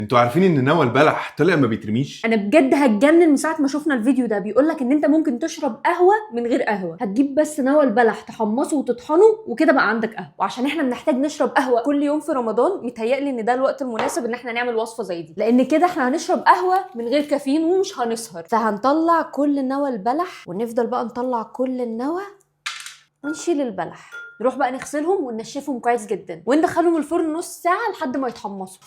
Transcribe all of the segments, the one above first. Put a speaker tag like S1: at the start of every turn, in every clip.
S1: انتوا عارفين ان نوى البلح طلع ما بيترميش؟
S2: انا بجد هتجنن من ساعه ما شفنا الفيديو ده. بيقولك ان انت ممكن تشرب قهوه من غير قهوه. هتجيب بس نوى البلح تحمصه وتطحنه وكده بقى عندك قهوه. وعشان احنا بنحتاج نشرب قهوه كل يوم في رمضان، متهيألي ان ده الوقت المناسب ان احنا نعمل وصفه زي دي، لان كده احنا هنشرب قهوه من غير كافيين ومش هنسهر. فهنطلع كل نوى البلح ونفضل بقى نطلع كل النوى ونشيل البلح. نروح بقى نغسلهم وننشفهم كويس جدا وندخلهم الفرن نص ساعه لحد ما يتحمصوا.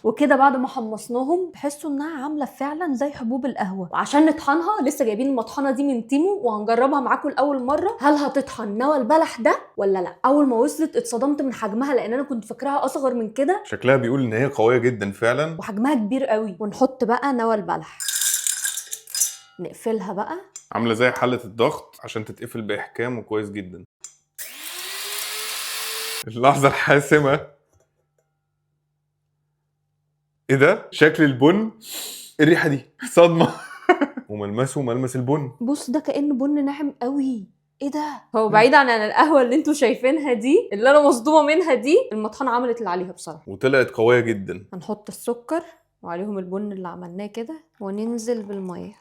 S2: وكده بعد ما حمصناهم تحسوا انها عامله فعلا زي حبوب القهوه. وعشان نطحنها لسه جايبين المطحنه دي من تيمو وهنجربها معاكم لاول مره، هل هتطحن نوى البلح ده ولا لا. اول ما وصلت اتصدمت من حجمها، لان انا كنت فاكراها اصغر من كده.
S1: شكلها بيقول ان هي قويه جدا فعلا
S2: وحجمها كبير قوي. ونحط بقى نوى البلح، نقفلها بقى
S1: عامله زي حله الضغط عشان تتقفل باحكام وكويس جدا. اللحظه الحاسمه. ايه ده؟ شكل البن، الريحه دي صدمه. وملمسه ملمس البن.
S2: بص ده كأنه بن ناعم قوي. ايه ده؟ هو بعيد عن القهوه اللي انتوا شايفينها دي اللي انا مصدومه منها دي، المطحنه عملت اللي عليها بصراحه.
S1: وطلعت قويه جدا.
S2: هنحط السكر وعليهم البن اللي عملناه كده وننزل بالميه.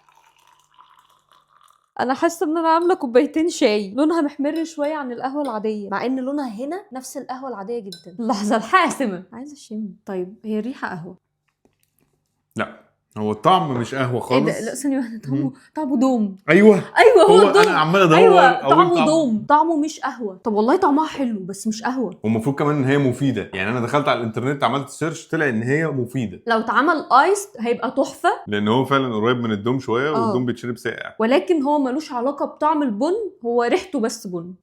S2: انا حاسه ان انا عامله كوبايتين شاي، لونها محمر شويه عن القهوه العاديه، مع ان لونها هنا نفس القهوه العاديه جدا. اللحظه الحاسمه، عايزه اشم. طيب هي الريحه قهوه؟
S1: لا هو الطعم مش قهوه خالص.
S2: ايه ده؟ لا ثانيه واحده، طعمه دوم.
S1: ايوه
S2: ايوه هو
S1: انا
S2: دوم.
S1: عمال ادور.
S2: ايوه طعمه دوم، طعمه مش قهوه. طب والله طعمها حلو بس مش قهوه.
S1: والمفروض كمان ان هي مفيده، يعني انا دخلت على الانترنت عملت سيرش طلع ان هي مفيده.
S2: لو اتعمل ايس هيبقى تحفه،
S1: لان هو فعلا قريب من الدوم شويه والدوم بيتشرب ساقع.
S2: ولكن هو ملوش علاقه بطعم البن، هو ريحته بس بن.